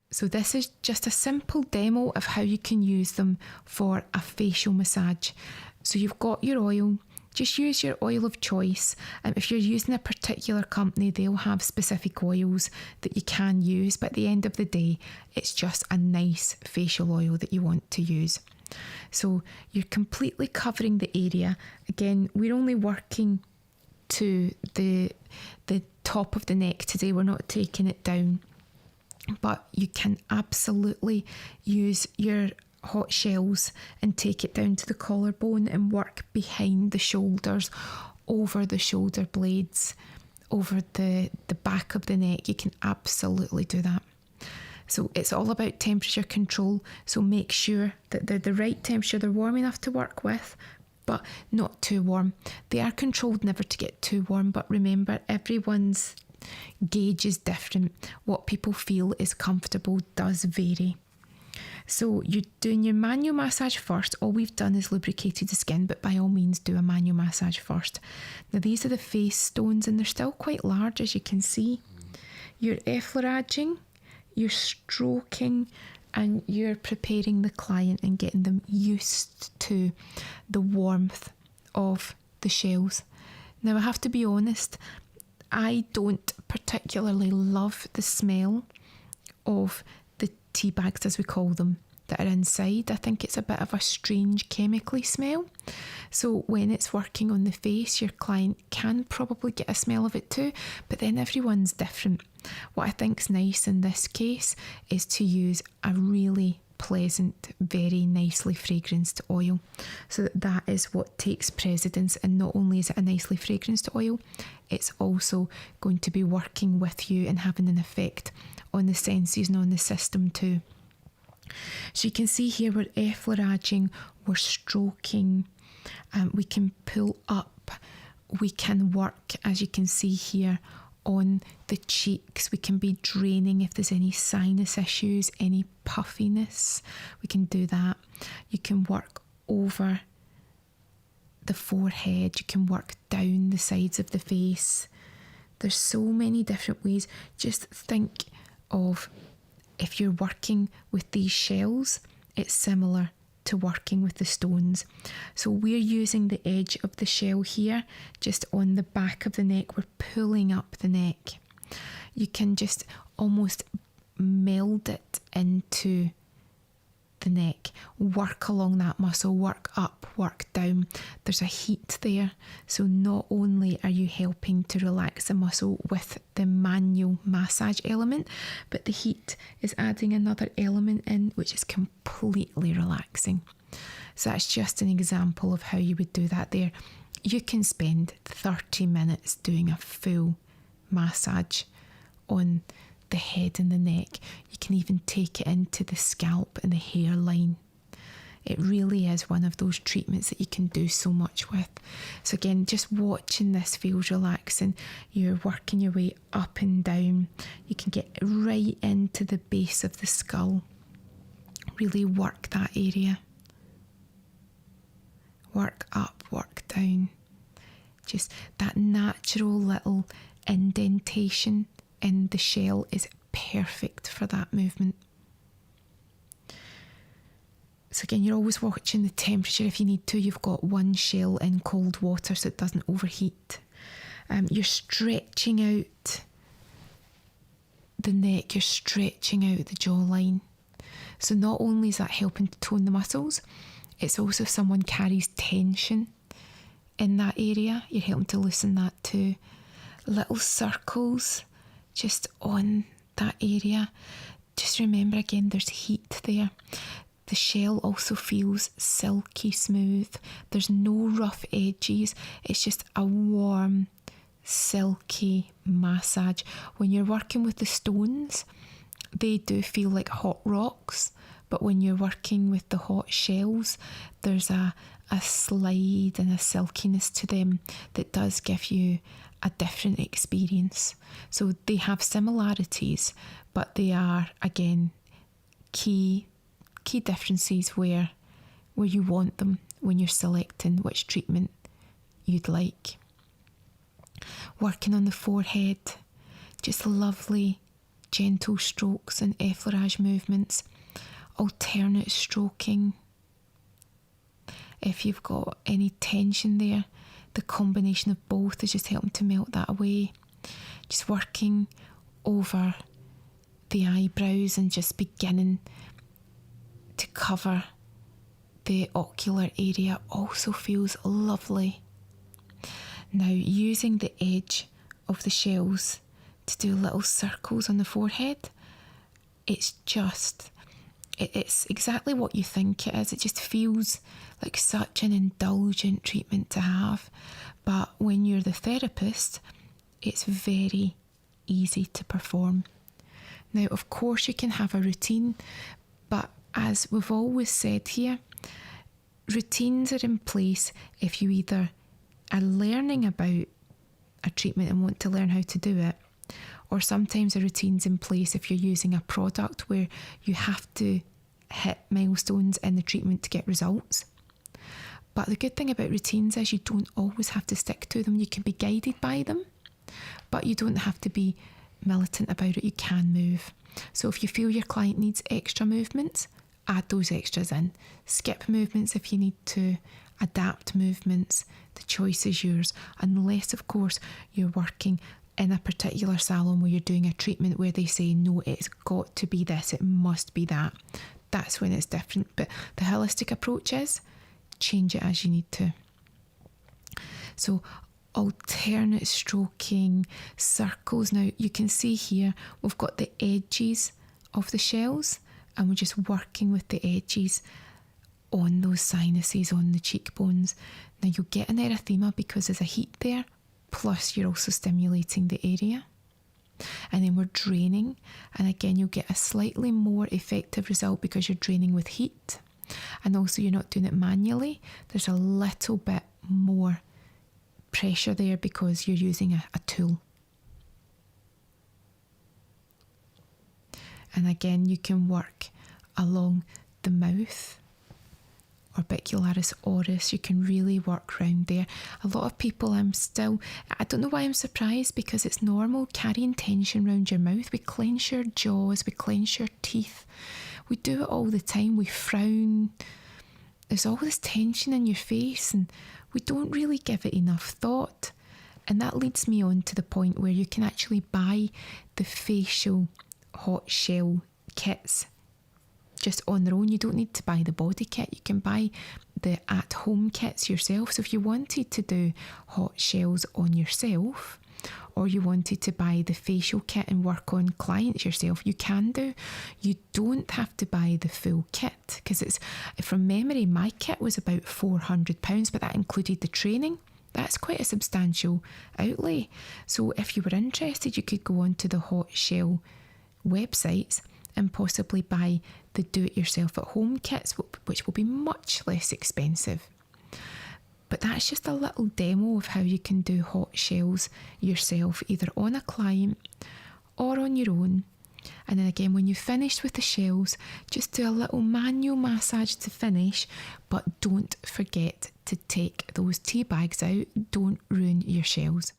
So this is just a simple demo of how you can use them for a facial massage. So you've got your oil, just use your oil of choice. If you're using a particular company, they'll have specific oils that you can use, but at the end of the day, it's just a nice facial oil that you want to use. So you're completely covering the area. Again, we're only working to the top of the neck today, we're not taking it down. But you can absolutely use your hot shells and take it down to the collarbone and work behind the shoulders, over the shoulder blades, over the back of the neck. You can absolutely do that. So it's all about temperature control. So make sure that they're the right temperature. They're warm enough to work with, but not too warm. They are controlled never to get too warm, but remember, everyone's gauge is different. What people feel is comfortable does vary. So you're doing your manual massage first. All we've done is lubricated the skin, but by all means do a manual massage first. Now these are the face stones and they're still quite large, as you can see. You're effleuraging, you're stroking, and you're preparing the client and getting them used to the warmth of the shells. Now I have to be honest, I don't particularly love the smell of the tea bags, as we call them, that are inside. I think it's a bit of a strange chemically smell. So when it's working on the face, your client can probably get a smell of it too, but then everyone's different. What I think's nice in this case is to use a really pleasant, very nicely fragranced oil, so that is what takes precedence. And not only is it a nicely fragranced oil, it's also going to be working with you and having an effect on the senses and on the system too. So you can see here we're effleuraging, we're stroking, we can pull up, we can work, as you can see here, on the cheeks. We can be draining if there's any sinus issues, any puffiness, we can do that. You can work over the forehead, you can work down the sides of the face. There's so many different ways. Just think of, if you're working with these shells, it's similar to working with the stones. So we're using the edge of the shell here, just on the back of the neck. We're pulling up the neck. You can just almost meld it into the neck, work along that muscle, work up, work down. There's a heat there, so not only are you helping to relax the muscle with the manual massage element, but the heat is adding another element in, which is completely relaxing. So that's just an example of how you would do that there. You can spend 30 minutes doing a full massage on the head and the neck. You can even take it into the scalp and the hairline. It really is one of those treatments that you can do so much with. So again, just watching this feels relaxing. You're working your way up and down. You can get right into the base of the skull. Really work that area. Work up, work down. Just that natural little indentation in the shell is perfect for that movement. So again, you're always watching the temperature. If you need to, you've got one shell in cold water so it doesn't overheat. You're stretching out the neck, you're stretching out the jawline. So not only is that helping to tone the muscles, it's also if someone carries tension in that area, you're helping to loosen that too. Little circles just on that area. Just remember again, there's heat there. The shell also feels silky smooth. There's no rough edges. It's just a warm, silky massage. When you're working with the stones, they do feel like hot rocks, but when you're working with the hot shells, there's a slide and a silkiness to them that does give you a different experience. So they have similarities, but they are, again, key differences where you want them when you're selecting which treatment you'd like. Working on the forehead, just lovely, gentle strokes and effleurage movements, alternate stroking. If you've got any tension there, the combination of both is just helping to melt that away. Just working over the eyebrows and just beginning to cover the ocular area also feels lovely. Now, using the edge of the shells to do little circles on the forehead, it's exactly what you think it is. It just feels like such an indulgent treatment to have. But when you're the therapist, it's very easy to perform. Now, of course, you can have a routine, but as we've always said here, routines are in place if you either are learning about a treatment and want to learn how to do it, or sometimes a routine's in place if you're using a product where you have to hit milestones in the treatment to get results. But the good thing about routines is you don't always have to stick to them. You can be guided by them, but you don't have to be militant about it. You can move. So if you feel your client needs extra movements, add those extras in. Skip movements if you need to. Adapt movements. The choice is yours, unless of course you're working in a particular salon where you're doing a treatment where they say no, it's got to be this, it must be that. That's when it's different. But the holistic approach is change it as you need to. So alternate stroking, circles. Now you can see here we've got the edges of the shells and we're just working with the edges on those sinuses, on the cheekbones. Now you'll get an erythema because there's a heat there, plus you're also stimulating the area. And then we're draining, and again you'll get a slightly more effective result because you're draining with heat, and also you're not doing it manually. There's a little bit more pressure there because you're using a tool. And again you can work along the mouth, orbicularis oris. You can really work around there. A lot of people, I don't know why I'm surprised, because it's normal carrying tension around your mouth. We clench your jaws, we clench your teeth. We do it all the time. We frown. There's all this tension in your face and we don't really give it enough thought. And that leads me on to the point where you can actually buy the facial hot shell kits just on their own. You don't need to buy the body kit. You can buy the at-home kits yourself. So if you wanted to do hot shells on yourself, or you wanted to buy the facial kit and work on clients yourself, you can do. You don't have to buy the full kit, because it's, from memory, my kit was about £400, but that included the training. That's quite a substantial outlay. So if you were interested, you could go onto the hot shell websites and possibly buy the do-it-yourself at home kits, which will be much less expensive. But that's just a little demo of how you can do hot shells yourself, either on a client or on your own. And then again, when you've finished with the shells, just do a little manual massage to finish, but don't forget to take those tea bags out. Don't ruin your shells.